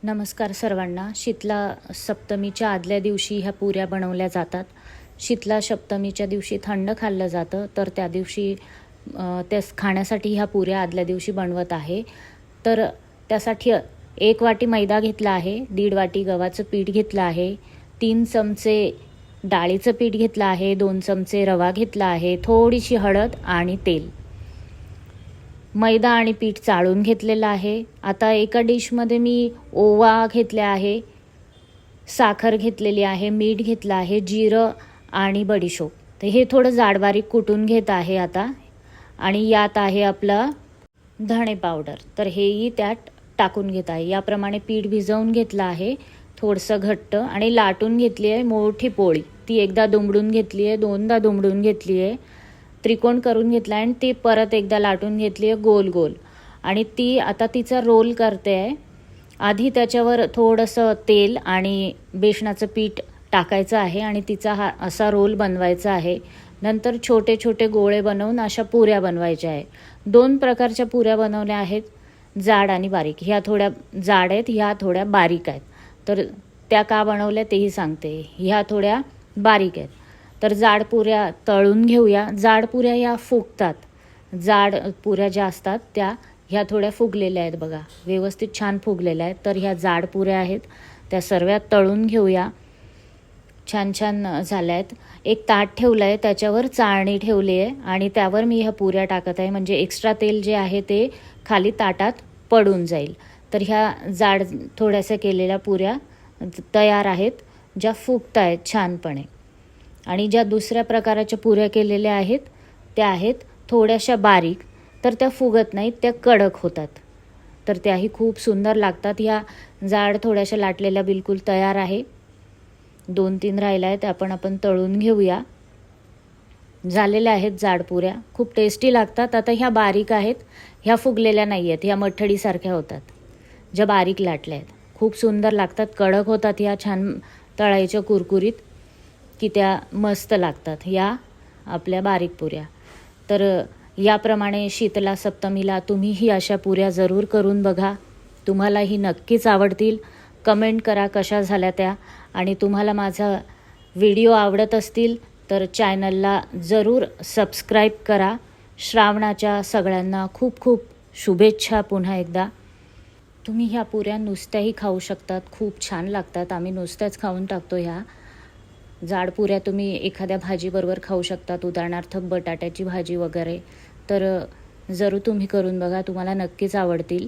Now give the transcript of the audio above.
नमस्कार सर्वांना. शीतला सप्तमीच्या आदल्या दिवशी ह्या पुऱ्या बनवल्या जातात. शीतला सप्तमीच्या दिवशी थंड खाल्लं जातं, तर त्या दिवशी त्या खाण्यासाठी ह्या पुऱ्या आदल्या दिवशी बनवत आहे. तर त्यासाठी 1 वाटी मैदा घेतला आहे, 1.5 वाटी गव्हाचं पीठ घेतलं आहे, 3 चमचे डाळीचं पीठ घेतलं आहे, 2 चमचे रवा घेतला आहे, थोडीशी हळद आणि तेल. मैदा आणि पीठ चाळून घेतलेलं आहे. आता एका डिशमध्ये मी ओवा घेतला आहे, साखर घेतलेली आहे, मीठ घेतलं आहे, जिरं आणि बडीशोप. तर हे थोडं जाडबारीक कुटून घेत आहे आता. आणि यात आहे आपलं धणे पावडर, तर हेही त्यात टाकून घेत आहे. याप्रमाणे पीठ भिजवून घेतलं आहे थोडंसं घट्ट, आणि लाटून घेतली आहे मोठी पोळी. ती एकदा दुमडून घेतली आहे, दोनदा दुमडून घेतली आहे, त्रिकोण करून घेतला आहे, आणि ती परत एकदा लाटून घेतली आहे गोल गोल. आणि ती आता तिचा रोल करते आहे. आधी त्याच्यावर थोडंसं तेल आणि बेसनाचं पीठ टाकायचं आहे आणि तिचा हा असा रोल बनवायचा आहे. नंतर छोटे छोटे गोळे बनवून अशा पुऱ्या बनवायच्या आहे. 2 प्रकारच्या पुऱ्या बनवल्या आहेत, जाड आणि बारीक. ह्या थोड्या जाड आहेत, ह्या थोड्या बारीक आहेत. तर त्या का बनवल्या तेही सांगते. ह्या थोड्या बारीक आहेत. तर जाड पुऱ्या तळून घेऊया. जाड पुऱ्या ह्या फुगतात. जाड पुऱ्या ज्या असतात त्या ह्या थोड्या फुगलेल्या आहेत बघा, व्यवस्थित छान फुगलेल्या आहेत. तर ह्या जाड पुऱ्या आहेत, त्या सर्व तळून घेऊया. छान छान झाल्या आहेत. एक ताट ठेवलं आहे, त्याच्यावर चाळणी ठेवली आहे आणि त्यावर मी ह्या पुऱ्या टाकत आहे, म्हणजे एक्स्ट्रा तेल जे आहे ते खाली ताटात पडून जाईल. तर ह्या जाड थोड्याशा केलेल्या पुऱ्या तयार आहेत, ज्या फुगत आहेत छानपणे. आणि ज्या दुसऱ्या प्रकाराच्या पुऱ्या केलेल्या आहेत त्या आहेत थोड्याशा बारीक, तर त्या फुगत नाहीत, त्या कडक होतात. तर त्याही खूप सुंदर लागतात. ह्या जाड थोड्याशा लाटलेल्या बिलकुल तयार आहे. 2-3 राहिल्या आहेत, आपण तळून घेऊया. झालेल्या आहेत जाड पुऱ्या, खूप टेस्टी लागतात. आता ह्या बारीक आहेत, ह्या फुगलेल्या नाही आहेत, ह्या मठडीसारख्या होतात. ज्या बारीक लाटल्या आहेत खूप सुंदर लागतात, कडक होतात. ह्या छान तळायच्या कुरकुरीत की त्या मस्त लागतात ह्या आपल्या बारीक पुऱ्या. तर याप्रमाणे शीतला सप्तमीला तुम्हीही अशा पुऱ्या जरूर करून बघा. तुम्हालाही नक्कीच आवडतील. कमेंट करा कशा झाल्या त्या. आणि तुम्हाला माझा व्हिडिओ आवडत असतील तर चॅनलला जरूर सबस्क्राईब करा. श्रावणाच्या सगळ्यांना खूप खूप शुभेच्छा पुन्हा एकदा. तुम्ही ह्या पुऱ्या नुसत्याही खाऊ शकतात, खूप छान लागतात. आम्ही नुसत्याच खाऊन टाकतो. ह्या जाड पुऱ्या तुम्ही एखाद्या भाजीबरोबर खाऊ शकतात, उदाहरणार्थ बटाट्याची भाजी वगैरे. तर जरूर तुम्ही करून बघा, तुम्हाला नक्कीच आवडतील.